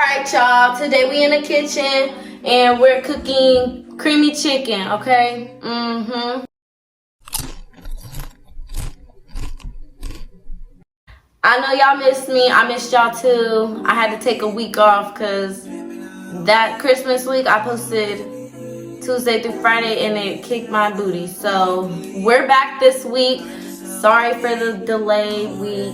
Alright, y'all. Today we in the kitchen and we're cooking creamy chicken, okay? I know y'all missed me. I missed y'all too. I had to take a week off because that Christmas week I posted Tuesday through Friday and it kicked my booty. So we're back this week. Sorry for the delayed week.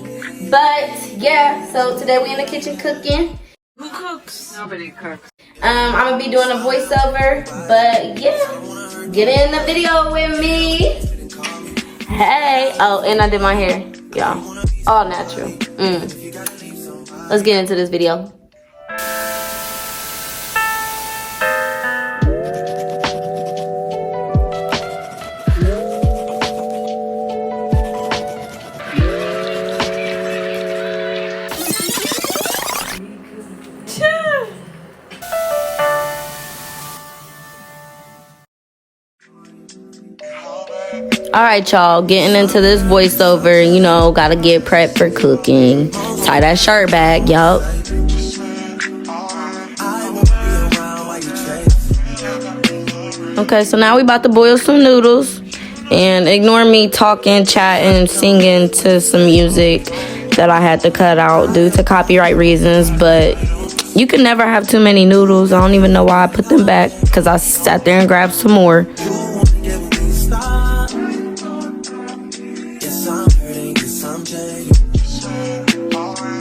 But yeah, so today we in the kitchen cooking. Who cooks? Nobody cooks. I'm gonna be doing a voiceover, but yeah, get in the video with me. Hey, oh, and I did my hair, y'all, all natural. Let's get into this video. Alright, y'all, getting into this voiceover, you know, gotta get prepped for cooking. Tie that shirt back, yup. Okay, so now we about to boil some noodles. And ignore me talking, chatting, singing to some music that I had to cut out due to copyright reasons. But you can never have too many noodles. I don't even know why I put them back, because I sat there and grabbed some more.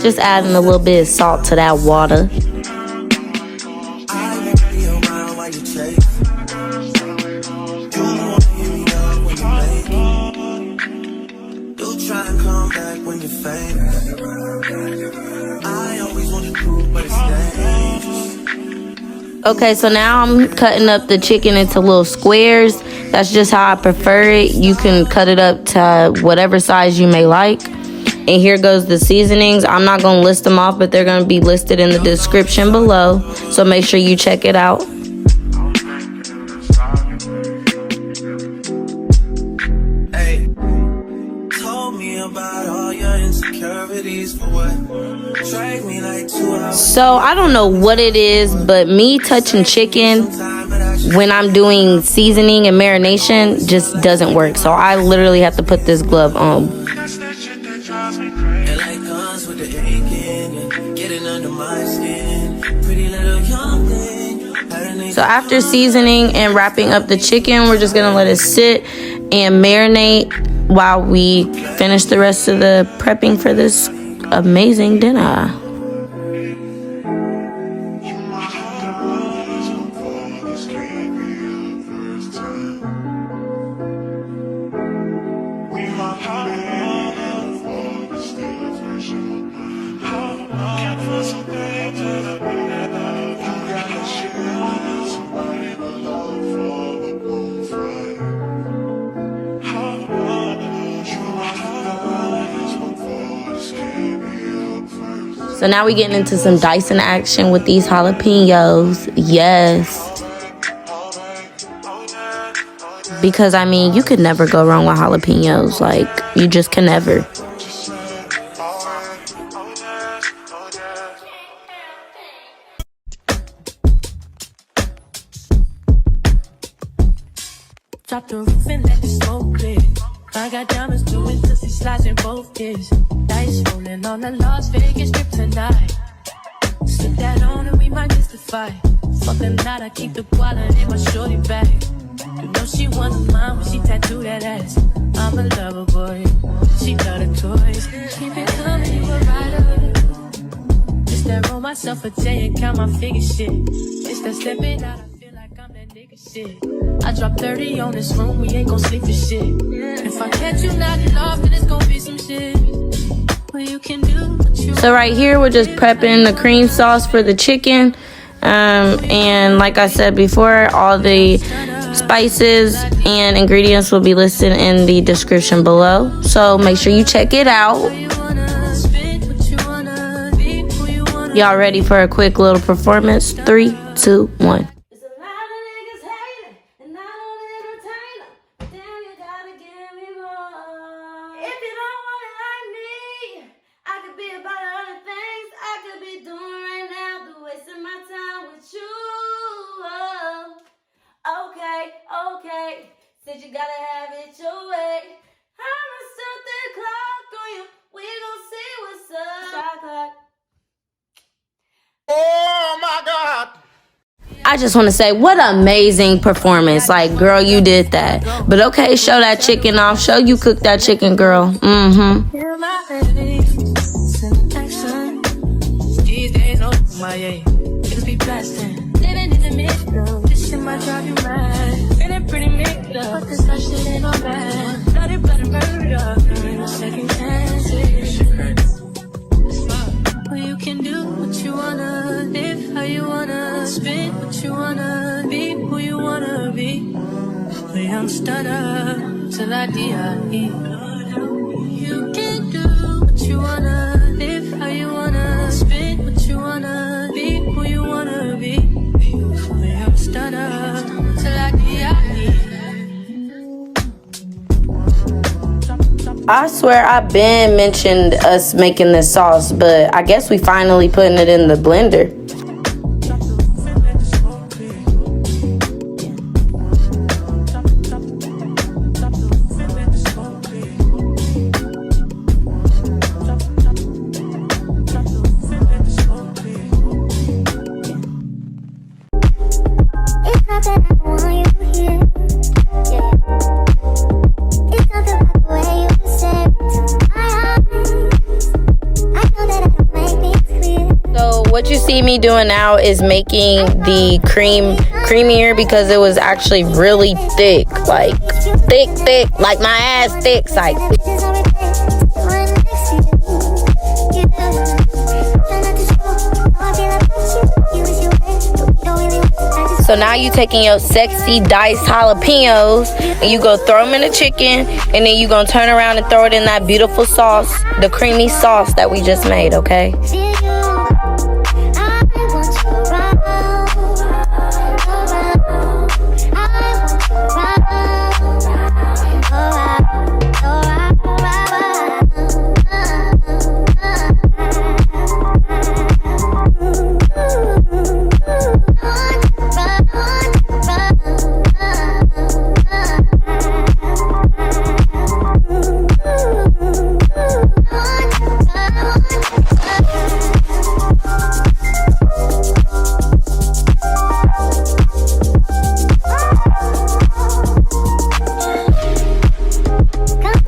Just adding a little bit of salt to that water. Okay, so now I'm cutting up the chicken into little squares. That's just how I prefer it. You can cut it up to whatever size you may like. And here goes the seasonings. I'm not going to list them off, but they're going to be listed in the description below. So make sure you check it out. Hey, told me about all your insecurities for what? Drag me like 2 hours. So I don't know what it is, but me touching chicken when I'm doing seasoning and marination just doesn't work. So I literally have to put this glove on. So after seasoning and wrapping up the chicken, we're just gonna let it sit and marinate while we finish the rest of the prepping for this amazing dinner. So now we're getting into some dicing action with these jalapenos. Yes. Because, I mean, you could never go wrong with jalapenos. Like, you just can never. Drop the roof and let the smoke clear. I got diamonds doing pussy slides in both ears. Dice rolling on the Las Vegas strip tonight. Slip that on and we might mystify. Fucking night, I keep the wallet in my shorty bag. You know she wasn't mine when she tattooed that ass. I'm a lover boy, she love the toys. Keep it coming, you a rider. Just that roll myself a J and count my figure shit. It's that stepping out, I feel like I'm that nigga shit. I drop 30 on this room, we ain't gon' sleep for shit. If I catch you knocking off, then it's gon' be some shit. Well, you can do what you So right here, we're just prepping the cream sauce for the chicken. And like I said before, all the spices and ingredients will be listed in the description below. So make sure you check it out. Y'all ready for a quick little performance? 3, 2, 1. Be about other things I could be doing right now. The way Said you gotta have it your way. I'ma start the clock on you. We gon' see what's up. Shot clock. Oh my God. I just want to say, what an amazing performance. Like, girl, you did that. But okay, show that chicken off. Show you cook that chicken, girl. Mm-hmm. These days, oh my, it'll be blasting. Living in the middle. This shit might drive you mad. Feeling pretty mixed up. But this stuff shit ain't all bad. Bloody, bloody murder. There ain't no second chances. Well, you can do what you wanna, live how you wanna, spit what you wanna, be who you wanna be. A young stunner till I die. You can do what you wanna, live how you wanna, spit what you wanna, be who you wanna be. A young stunner till I die. I swear I've been mentioned us making this sauce, but I guess we finally putting it in the blender. What you see me doing now is making the cream creamier because it was actually really thick, like thick, like my ass thick, like. So now you taking your sexy diced jalapenos and you go throw them in the chicken, and then you gonna turn around and throw it in that beautiful sauce, the creamy sauce that we just made, okay?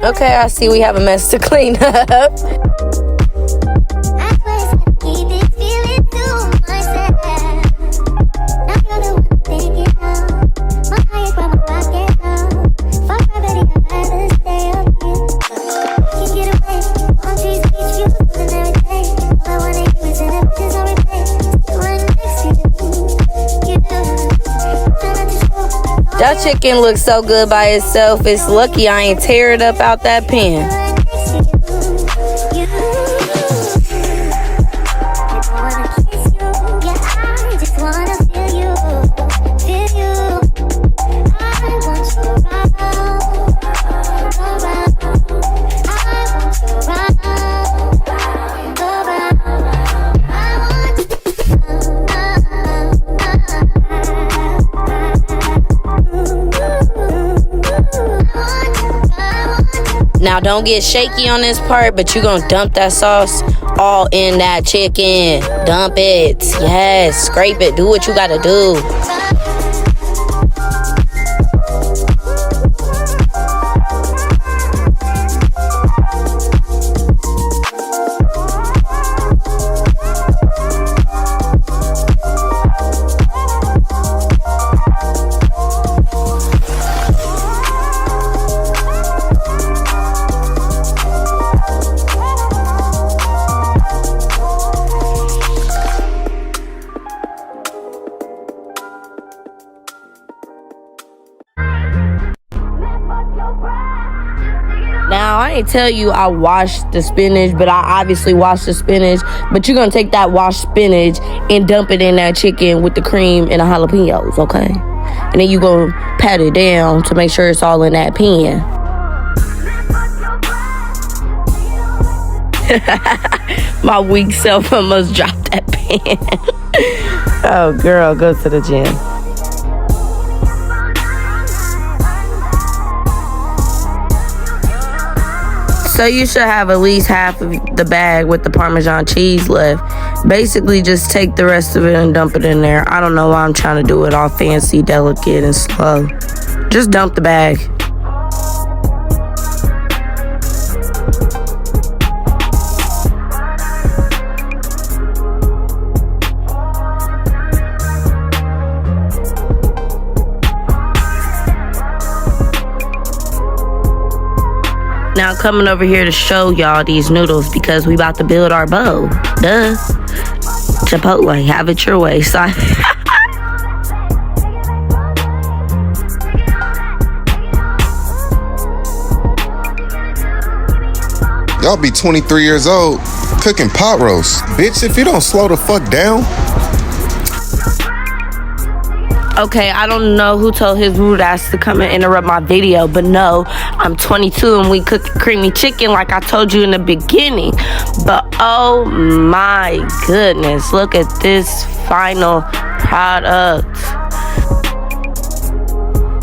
Okay, I see we have a mess to clean up. That chicken looks so good by itself. It's lucky I ain't tear it up out that pan. Now don't get shaky on this part, but you're gonna dump that sauce all in that chicken. Dump it. Yes, scrape it. Do what you gotta do. Now, I ain't tell you I washed the spinach, but I obviously washed the spinach. But you're going to take that washed spinach and dump it in that chicken with the cream and the jalapenos, okay? And then you going to pat it down to make sure it's all in that pan. My weak self almost dropped that pan. Oh, girl, go to the gym. So you should have at least half of the bag with the Parmesan cheese left. Basically, just take the rest of it and dump it in there. I don't know why I'm trying to do it all fancy, delicate, and slow. Just dump the bag. Now coming over here to show y'all these noodles because we about to build our bowl. Duh. Chipotle, have it your way. So y'all be 23 years old cooking pot roast. Bitch, if you don't slow the fuck down. okay, I don't know who told his rude ass to come and interrupt my video, but no, I'm 22 and we cook creamy chicken like I told you in the beginning. But oh my goodness, look at this final product.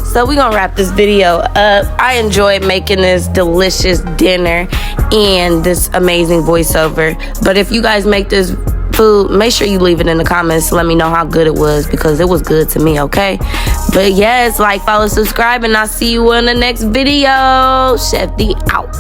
So we're gonna wrap this video up. I enjoyed making this delicious dinner and this amazing voiceover. But if you guys make this food, make sure you leave it in the comments. Let me know how good it was, because it was good to me, okay? But yes, like, follow, subscribe, and I'll see you in the next video. Chef D out.